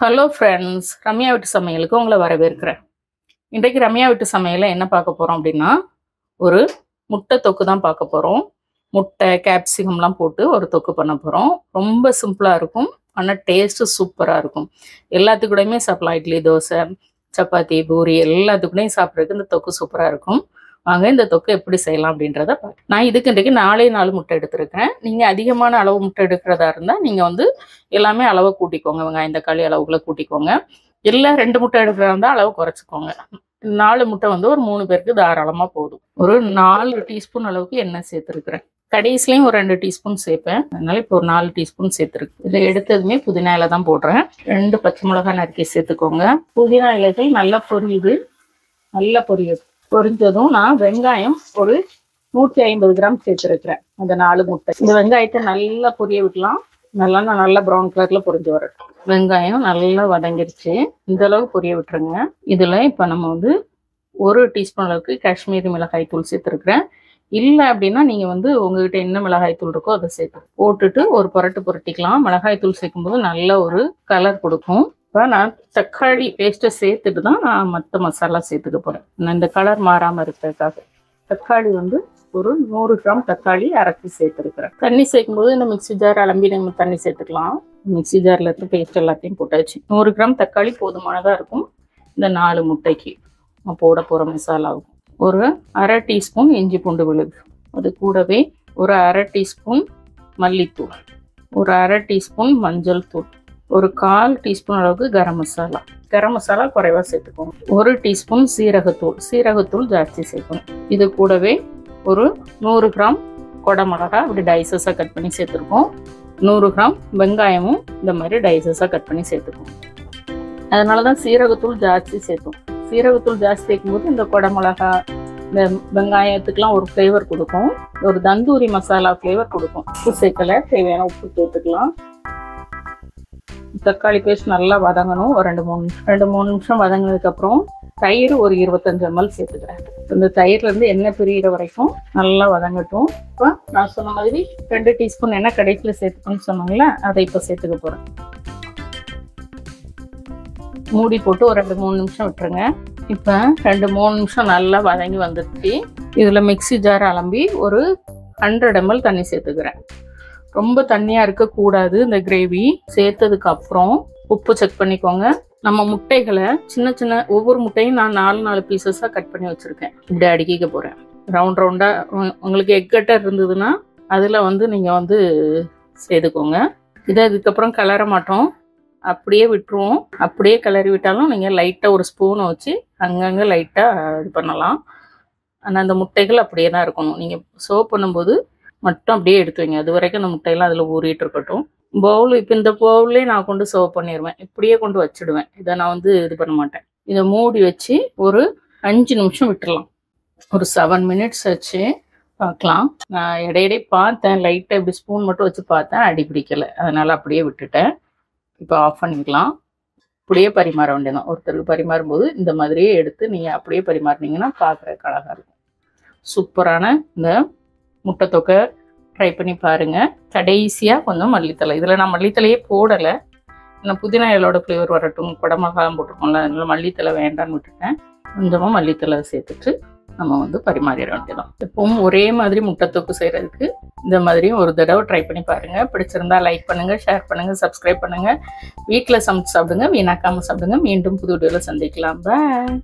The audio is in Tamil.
ஹலோ ஃப்ரெண்ட்ஸ், ரம்யா வீட்டு சமையலுக்கு உங்களை வரவேற்கிறேன். இன்றைக்கு ரம்யா வீட்டு சமையலில் என்ன பார்க்க போகிறோம் அப்படின்னா, ஒரு முட்டை தொக்கு தான் பார்க்க போகிறோம். முட்டை கேப்சிகம்லாம் போட்டு ஒரு தொக்கு பண்ண போகிறோம். ரொம்ப சிம்பிளாக இருக்கும், ஆனால் டேஸ்ட்டு சூப்பராக இருக்கும். எல்லாத்துக்கூடையுமே சாப்பிடலாம். இட்லி, தோசை, சப்பாத்தி, பூரி எல்லாத்துக்கூடையும் சாப்பிட்றதுக்கு இந்த தொக்கு சூப்பராக இருக்கும். வாங்க இந்த தொக்கு எப்படி செய்யலாம் அப்படின்றத நான் இதுக்கு இன்றைக்கு 4 முட்டை எடுத்துருக்கேன். நீங்கள் அதிகமான அளவு முட்டை எடுக்கிறதா இருந்தால் நீங்கள் வந்து எல்லாமே அளவை கூட்டிக்கோங்க. வெங்காயம், தக்காளி அளவுக்குள்ளே கூட்டிக்கோங்க. இல்லை 2 முட்டை எடுக்கிறதா இருந்தால் அளவு குறைச்சிக்கோங்க. 4 முட்டை வந்து ஒரு 3 பேருக்கு தாராளமாக போதும். ஒரு 4 டீஸ்பூன் அளவுக்கு எண்ணெய் சேர்த்துருக்குறேன். கடைசிலையும் ஒரு 2 டீஸ்பூன் சேர்ப்பேன். அதனால இப்போ ஒரு 4 டீஸ்பூன் சேர்த்துருக்கு. இதில் எடுத்ததுமே புதினா இலை தான் போடுறேன். 2 பச்சை மிளகாய் நறுக்கி சேர்த்துக்கோங்க. புதினா இலைகள் நல்லா பொரியுது. நல்லா பொரிஞ்சதும் நான் வெங்காயம் ஒரு 150 கிராம் சேர்த்துருக்கிறேன். அந்த 4 முட்டை. இந்த வெங்காயத்தை நல்லா பொரிய விடலாம். நல்லா ப்ரௌன் கலர்ல பொரிஞ்சு வரட்டும். வெங்காயம் நல்லா வதங்கிருச்சு. இந்த அளவுக்கு பொரிய விட்டுருங்க. இதுல இப்ப நம்ம வந்து 1 டீஸ்பூன் அளவுக்கு காஷ்மீரி மிளகாய் தூள் சேர்த்துருக்கிறேன். இல்லை அப்படின்னா நீங்க வந்து உங்ககிட்ட என்ன மிளகாய் தூள் இருக்கோ அதை சேர்த்து போட்டுட்டு ஒரு புரட்டிக்கலாம். மிளகாய் தூள் சேர்க்கும்போது நல்ல ஒரு கலர் கொடுக்கும். இப்போ நான் தக்காளி பேஸ்ட்டை சேர்த்துட்டு தான் நான் மற்ற மசாலா சேர்த்துக்க போகிறேன். நான் இந்த கலர் மாறாமல் இருக்கிறதுக்காக தக்காளி வந்து ஒரு 100 கிராம் தக்காளி அரைச்சி சேர்த்துருக்குறேன். தண்ணி சேர்க்கும்போது இந்த மிக்ஸி ஜார் அலம்பி நம்ம தண்ணி சேர்த்துக்கலாம். மிக்ஸி ஜாரில் இருந்து பேஸ்ட் எல்லாத்தையும் போட்டாச்சு. 100 கிராம் தக்காளி போதுமானதாக இருக்கும் இந்த 4 முட்டைக்கு. நான் போட போகிற மசாலாவுக்கும் ஒரு அரை டீஸ்பூன் இஞ்சி பூண்டு விழுது, அது கூடவே ஒரு அரை டீஸ்பூன் மல்லித்தூள், ஒரு அரை டீஸ்பூன் மஞ்சள் தூள், ஒரு 1/4 டீஸ்பூன் அளவுக்கு கரம் மசாலா குறைவாக சேர்த்துக்கோங்க. 1 டீஸ்பூன் சீரகத்தூள் ஜாஸ்தி சேர்க்கணும். இது கூடவே ஒரு 100 கிராம் கொடை மிளகா அப்படி டைசஸாக கட் பண்ணி சேர்த்துருக்கோம். 100 கிராம் வெங்காயமும் இந்த மாதிரி டைசஸாக கட் பண்ணி சேர்த்துக்கோம். அதனால தான் சீரகத்தூள் ஜாஸ்தி சேர்த்தோம். சீரகத்தூள் ஜாஸ்தி சேர்க்கும்போது இந்த கொடை மிளகா இந்த வெங்காயத்துக்கெலாம் ஒரு ஃப்ளேவர் கொடுக்கும். ஒரு தந்தூரி மசாலா ஃப்ளேவர் கொடுக்கும். உப்பு சேர்க்கலை, தேவையான உப்பு சேர்த்துக்கலாம். தக்காளி பேஸ்ட் நல்லா வதங்கணும். ஒரு 2-3 நிமிஷம் வதங்கினதுக்கப்புறம் தயிர் ஒரு 25 ml சேர்த்துக்கிறேன். இந்த தயிர்லேருந்து எண்ணெய் பிரிகிற வரைக்கும் நல்லா வதங்கட்டும். இப்போ நான் சொன்ன மாதிரி 2 டீஸ்பூன் எண்ணெய் கடைசியில் சேர்த்துக்கணும்னு சொன்னாங்களே, அதை இப்போ சேர்த்துக்க போகிறேன். மூடி போட்டு ஒரு 2-3 நிமிஷம் விட்டுருங்க. இப்போ 2-3 நிமிஷம் நல்லா வதங்கி வந்துடுச்சு. இதில் மிக்ஸி ஜார் அலம்பி ஒரு 100 ml தண்ணி சேர்த்துக்கிறேன். ரொம்ப தண்ணியாக இருக்கக்கூடாது. இந்த கிரேவி சேர்த்ததுக்கு அப்புறம் உப்பு செக் பண்ணிக்கோங்க. நம்ம முட்டைகளை சின்ன ஒவ்வொரு முட்டையும் நான் 4 பீசஸாக கட் பண்ணி வச்சுருக்கேன். இப்படி அடுக்கிக்க போகிறேன். ரவுண்டாக உங்களுக்கு எக் கட்டர் இருந்ததுன்னா அதில் வந்து நீங்கள் வந்து சேர்த்துக்கோங்க. இதை இதுக்கப்புறம் கிளற மாட்டோம், அப்படியே விட்டுருவோம். அப்படியே கிளறி விட்டாலும் நீங்கள் லைட்டாக ஒரு ஸ்பூனை வச்சு அங்கங்கே லைட்டாக இது பண்ணலாம். ஆனால் அந்த முட்டைகள் அப்படியே தான் இருக்கணும். நீங்கள் சர்வ் பண்ணும்போது மட்டும் அப்படியே எடுத்து வைங்க. அது வரைக்கும் அந்த முட்டையெல்லாம் அதில் ஊறிட்டு இருக்கட்டும். பவுல் இப்போ இந்த பவுல்லே நான் கொண்டு சர்வ் பண்ணிடுவேன். இப்படியே கொண்டு வச்சுடுவேன். இதை நான் வந்து இது பண்ண மாட்டேன். இதை மூடி வச்சு ஒரு 5 நிமிஷம் விட்டுடலாம். ஒரு 7 மினிட்ஸ் வச்சு பார்க்கலாம். நான் இடையிடையே பார்த்தேன், லைட்டாக இப்படி ஸ்பூன் மட்டும் வச்சு பார்த்தேன், அடி பிடிக்கலை. அதனால் அப்படியே விட்டுட்டேன். இப்போ ஆஃப் பண்ணிக்கலாம். அப்படியே பரிமாற வேண்டியதான். ஒருத்தருக்கு பரிமாறும்போது இந்த மாதிரியே எடுத்து நீங்கள் அப்படியே பரிமாறினீங்கன்னா பார்க்குறதுக்கு அழகாக இருக்கும். சூப்பரான இந்த முட்டை தொக்கை ட்ரை பண்ணி பாருங்கள். கடைசியாக கொஞ்சம் மல்லித்தலை. இதில் நான் மல்லித்தலையே போடலை. நான் புதினா இலையோட ஃப்ளேவர் வரட்டும், குடமிளகாலாம் போட்டிருக்கோம்ல, அதனால மல்லித்தலை வேண்டான்னு விட்டுட்டேன். கொஞ்சமாக மல்லித்தலை சேர்த்துட்டு நம்ம வந்து பரிமாறிட வேண்டியதான். எப்பவும் ஒரே மாதிரி முட்டை தொக்கு செய்கிறதுக்கு இந்த மாதிரியும் ஒரு தடவை ட்ரை பண்ணி பாருங்கள். பிடிச்சிருந்தா லைக் பண்ணுங்கள், ஷேர் பண்ணுங்கள், சப்ஸ்கிரைப் பண்ணுங்கள். வீட்டில் சமைச்சு சாப்பிடுங்க, வீணாக்காமல் சாப்பிடுங்க. மீண்டும் புது வீடியோவில் சந்திக்கலாம். பாய்.